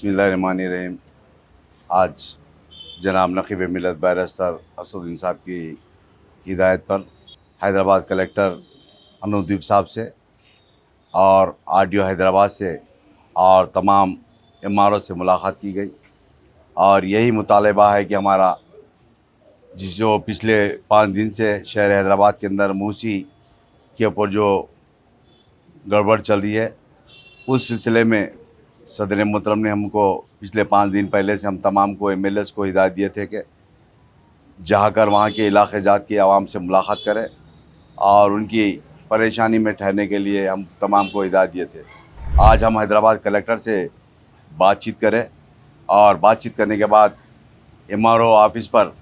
बिस्मिल्लाहिर्रहमानिर्रहीम। आज जनाब नक़ीब मिल्लत बैरिस्टर असदुद्दीन साहब की हिदायत पर हैदराबाद कलेक्टर अनुदीप साहब से और आरडीओ हैदराबाद से और तमाम एमआरओ से मुलाकात की गई और यही मुतालबा है कि हमारा जो पिछले 5 दिन से शहर हैदराबाद के अंदर मूसी के ऊपर जो गड़बड़ चल रही है, उस सिलसिले में सदर मोहतरम ने हमको पिछले 5 दिन पहले से हम तमाम को एमएलएस को हिदायत दिए थे कि जाकर वहाँ के इलाके जात की आवाम से मुलाकात करें और उनकी परेशानी में ठहरने के लिए हम तमाम को हिदायत दिए थे। आज हम हैदराबाद कलेक्टर से बातचीत करें और बातचीत करने के बाद एमआरओ ऑफिस पर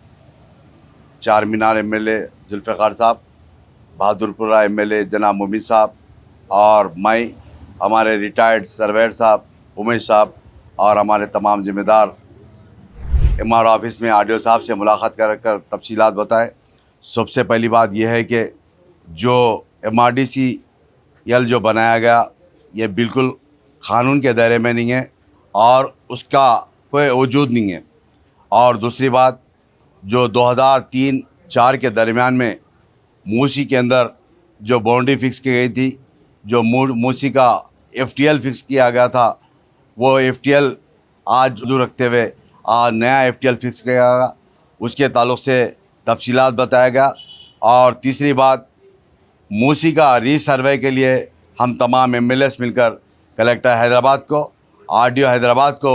चार मीनार एमएलए जुल्फ़िकार साहब, बहादुरपुरा एमएलए जनाब मोमिन साहब और मैं, हमारे रिटायर्ड सर्वेयर साहब उमेश साहब और हमारे तमाम ज़िम्मेदार एमआरओ ऑफिस में आरडीओ साहब से मुलाकात कर तफसीलात बताए। सबसे पहली बात यह है कि जो एमआरडीसीएल जो बनाया गया ये बिल्कुल क़ानून के दायरे में नहीं है और उसका कोई वजूद नहीं है। और दूसरी बात, जो 2003-04 के दरमियान में मूसी के अंदर जो बाउंड्री फिक्स की गई थी, जो मूसी का एफटीएल फिक्स किया गया था, वो एफटीएल आज वजू रखते हुए आज नया एफटीएल फिक्स किया गया, उसके ताल्लुक़ से तफसीलात बताया गया। और तीसरी बात, मूसी का रीसर्वे के लिए हम तमाम एमएलएस मिलकर कलेक्टर हैदराबाद को, आरडीओ हैदराबाद को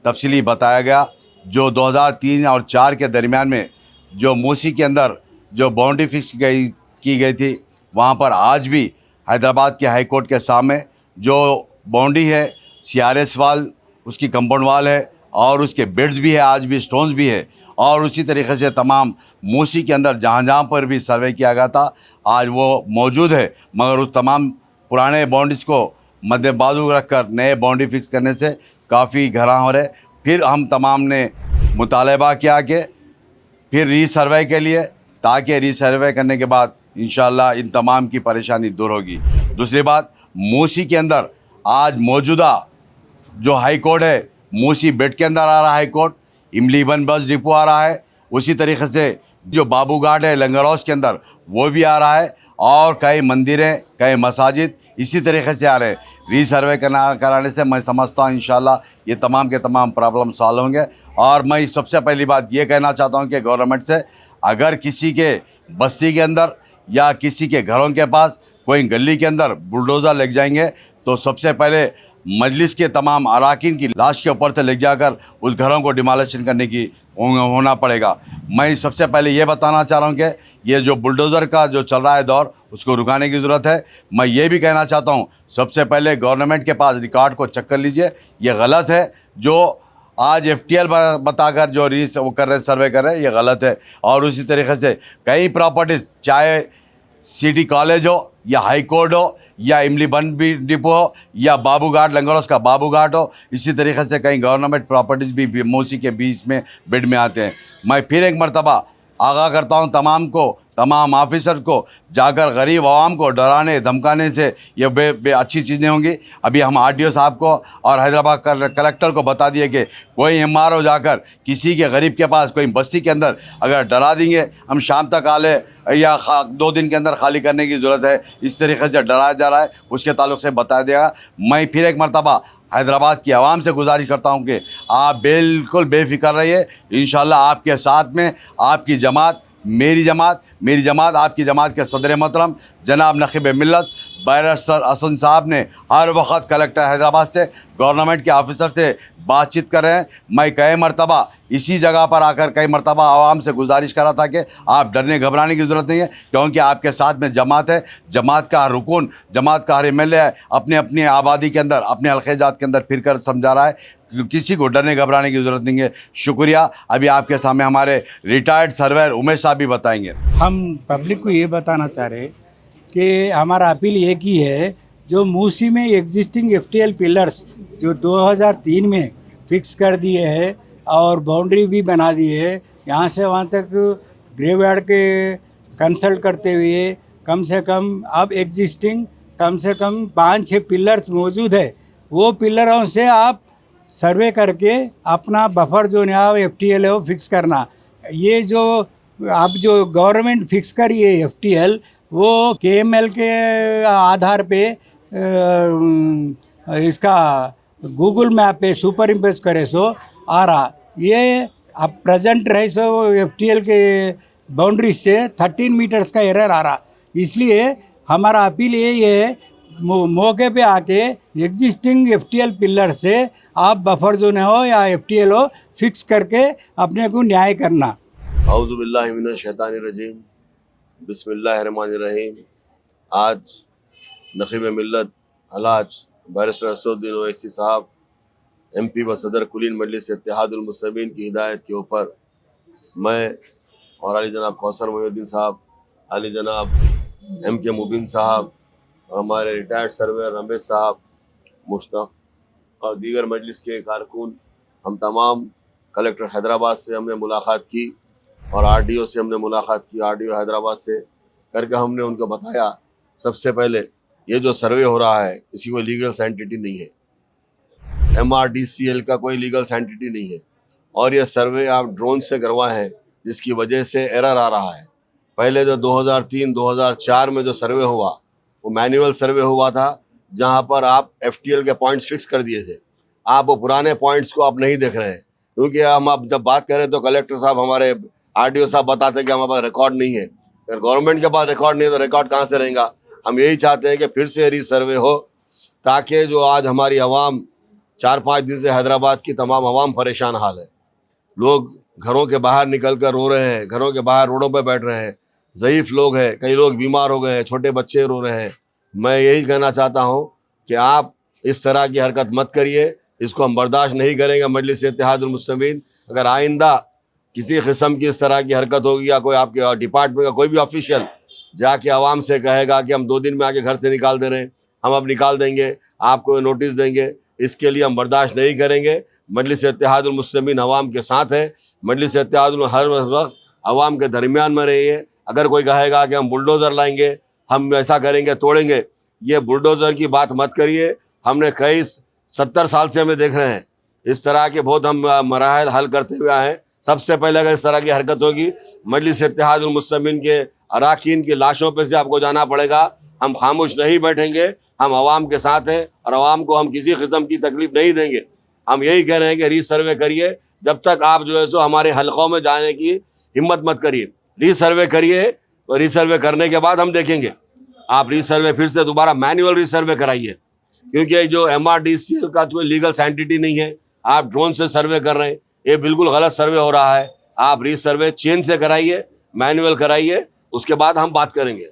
तफसीली बताया गया। जो 2003 और 4 के दरमियान में जो मूसी के अंदर जो बाउंड्री फिक्स की गई थी, वहाँ पर आज भी हैदराबाद के हाई कोर्ट के सामने जो बाउंड्री है, सीआरएस वाल उसकी कंपाउंड वाल है और उसके बेड्स भी है, आज भी स्टोन्स भी है। और उसी तरीक़े से तमाम मूसी के अंदर जहाँ जहाँ पर भी सर्वे किया गया था आज वो मौजूद है, मगर उस तमाम पुराने बाउंड्रीज़ को मद्देबाजू रख कर नए बाउंड्री फिक्स करने से काफ़ी घरा हो रहे। फिर हम तमाम ने मुतालबा किया कि फिर रीसर्वे के लिए, ताकि रीसर्वे करने के बाद इंशाअल्लाह इन तमाम की परेशानी दूर होगी। दूसरी बात, मूसी के अंदर आज मौजूदा जो हाई कोर्ट है, मूसी बेड के अंदर आ रहा है हाई कोर्ट, इमली बन बस डिपो आ रहा है, उसी तरीक़े से जो बाबू घाट है लंगर हाउस के अंदर वो भी आ रहा है और कई मंदिरें, कई मसाजिद इसी तरीक़े से आ रहे हैं। रीसर्वे कराने से मैं समझता हूँ इंशाअल्लाह ये तमाम के तमाम प्रॉब्लम सॉल्व होंगे। और मैं सबसे पहली बात ये कहना चाहता हूँ कि गवर्नमेंट से, अगर किसी के बस्ती के अंदर या किसी के घरों के पास कोई गली के अंदर बुलडोज़र लग जाएंगे तो सबसे पहले मजलिस के तमाम अराकीन की लाश के ऊपर से ले जाकर उस घरों को डिमोलिशन करने की होना पड़ेगा। मैं सबसे पहले ये बताना चाह रहा हूँ कि ये जो बुलडोज़र का जो चल रहा है दौर, उसको रुकाने की ज़रूरत है। मैं ये भी कहना चाहता हूँ, सबसे पहले गवर्नमेंट के पास रिकॉर्ड को चेक कर लीजिए। ये गलत है जो आज एफटीएल बताकर जो वो कर रहे हैं, सर्वे कर रहे हैं, ये गलत है। और उसी तरीके से कई प्रॉपर्टीज़, चाहे सिटी कॉलेज हो या हाई कोर्ट हो या इमली बन भी डिपो हो या बाबू घाट लंगर हाउस का बाबू घाट हो, इसी तरीके से कई गवर्नमेंट प्रॉपर्टीज़ भी मूसी के बीच में बेड में आते हैं। मैं फिर एक मरतबा आगाह करता हूं तमाम को, तमाम ऑफिसर को, जाकर गरीब आवाम को डराने धमकाने से ये बे अच्छी चीज़ें होंगी। अभी हम आरडीओ साहब को और हैदराबाद कलेक्टर को बता दिए कि कोई एमआरओ जाकर किसी के गरीब के पास कोई बस्ती के अंदर अगर डरा देंगे, हम शाम तक आ ले या 2 दिन के अंदर खाली करने की ज़रूरत है, इस तरीके से डराया जा रहा है, उसके ताल्लुक़ से बता देगा। मैं फिर एक मरतबा हैदराबाद की आवाम से गुजारिश करता हूं कि आप बिल्कुल बेफिक्र रहिए। इंशाअल्लाह आपके साथ में आपकी जमात, मेरी जमात आपकी जमात के सदर मोहतरम जनाब नक़ीब मिल्लत बैरिस्टर असदुद्दीन साहब ने हर वक्त कलेक्टर हैदराबाद से, गवर्नमेंट के ऑफिसर से बातचीत कर रहे हैं। मैं कई मरतबा इसी जगह पर आकर कई मरतबा आवाम से गुजारिश करा था कि आप डरने घबराने की ज़रूरत नहीं है, क्योंकि आपके साथ में जमात है। जमात का रुकन, जमात का हर एमएलए अपने अपनी आबादी के अंदर, अपने हल्क़े-जात के अंदर फिर कर समझा रहा है, किसी को डरने घबराने की ज़रूरत नहीं है। शुक्रिया। अभी आपके सामने हमारे रिटायर्ड सर्वेयर उमेश साहब भी बताएंगे। हम पब्लिक को ये बताना चाह रहे कि हमारा अपील एक ही है, जो मूसी में एग्जिस्टिंग एफटीएल पिलर्स जो 2003 में फिक्स कर दिए हैं और बाउंड्री भी बना दी है, यहाँ से वहाँ तक ग्रेवयार्ड के कंसल्ट करते हुए कम से कम अब एग्जिस्टिंग कम से कम 5-6 पिलर्स मौजूद है। वो पिलरों से आप सर्वे करके अपना बफर जोन है FTL है वो फिक्स करना। ये जो अब जो गवर्नमेंट फिक्स करी है FTL वो KML के आधार पे इसका गूगल मैप पे सुपर इम्पोज करे सो आ रहा। ये अब प्रेजेंट रहे सो FTL के बाउंड्री से 13 मीटर्स का एरर आ रहा। इसलिए हमारा अपील यही है, मौके पे आके एग्जिस्टिंग FTL पिलर से आप बफर जोन हो या FTL हो फिक्स करके अपने को न्याय करना। औज़ुबिल्लाहि मिनश शैतानिर रजीम, बिस्मिल्लाहिर्रहमानिर्रहीम। आज नक़ीब मिल्लत हलाज बैरिस्टर असदुद्दीन ओवैसी साहब MP व सदर कुलीन मजलिस इत्तेहादुल मुस्लिमीन की हिदायत के ऊपर मैं और अली जनाब कौसर मोहिउद्दीन साहब, अली जनाब MK मुबीन साहब और हमारे रिटायर्ड सर्वेयर रमेश साहब, मुश्ताक और दीगर मजलिस के कारकुन, हम तमाम कलेक्टर हैदराबाद से हमने मुलाकात की और RDO से हमने मुलाकात की। RDO हैदराबाद से करके हमने उनको बताया, सबसे पहले ये जो सर्वे हो रहा है इसकी कोई लीगल सैंटिटी नहीं है, MRDCL का कोई लीगल सैंटिटी नहीं है और ये सर्वे आप ड्रोन से करवाए हैं जिसकी वजह से एरर आ रहा है। पहले जो 2003-2004 में जो सर्वे हुआ वो मैनुअल सर्वे हुआ था, जहाँ पर आप FTL के पॉइंट्स फिक्स कर दिए थे। आप वो पुराने पॉइंट्स को आप नहीं देख रहे हैं, क्योंकि हम अब जब बात करें तो कलेक्टर साहब हमारे RDO साहब बताते हैं कि हमारे पास रिकॉर्ड नहीं है। अगर गवर्नमेंट के पास रिकॉर्ड नहीं है तो रिकॉर्ड कहाँ से रहेगा। हम यही चाहते हैं कि फिर से रीसर्वे हो, ताकि जो आज हमारी आवाम 4-5 दिन से हैदराबाद की तमाम आवाम परेशान हाल है। लोग घरों के बाहर निकल कर रो रहे हैं, घरों के बाहर रोडों पर बैठ रहे हैं, ज़ईफ़ लोग हैं, कई लोग बीमार हो गए हैं, छोटे बच्चे रो रहे हैं। मैं यही कहना चाहता हूँ कि आप इस तरह की हरकत मत करिए, इसको हम बर्दाश्त नहीं करेंगे। मजलिस इत्तेहादुल मुस्लिमीन अगर आइंदा किसी किस्म की इस तरह की हरकत होगी या कोई आपके डिपार्टमेंट का कोई भी ऑफिशियल जाके आवाम से कहेगा कि हम 2 दिन में आके घर से निकाल दे रहे हैं, हम अब निकाल देंगे, आपको नोटिस देंगे, इसके लिए हम बर्दाश्त नहीं करेंगे। मजलिस इत्तेहादुल मुस्लिमीन अवाम के साथ है। मजलिस इत्तेहादुल हर वक्त अवाम के दरमियान में रही है। अगर कोई कहेगा कि हम बुलडोज़र लाएंगे, हम ऐसा करेंगे, तोड़ेंगे, ये बुलडोज़र की बात मत करिए। हमने कई 70 साल से हमें देख रहे हैं, इस तरह के बहुत हम मराहल हल करते हुए आए हैं। सबसे पहले अगर इस तरह की हरकत होगी, मजलिस इत्तेहादुल मुस्लिमीन के अराकीन की लाशों पे से आपको जाना पड़ेगा। हम खामोश नहीं बैठेंगे, हम आवाम के साथ हैं और आवाम को हम किसी किस्म की तकलीफ नहीं देंगे। हम यही कह रहे हैं कि रीसर्वे करिए, जब तक आप जो है सो हमारे हलकों में जाने की हिम्मत मत करिए। रीसर्वे करिए और रीसर्वे करने के बाद हम देखेंगे। आप रीसर्वे फिर से दोबारा मैनुअल रीसर्वे कराइए, क्योंकि जो MRDCL का कोई लीगल सैंटिटी नहीं है, आप ड्रोन से सर्वे कर रहे हैं, ये बिल्कुल गलत सर्वे हो रहा है। आप रीसर्वे चेन से कराइए, मैनुअल कराइए, उसके बाद हम बात करेंगे।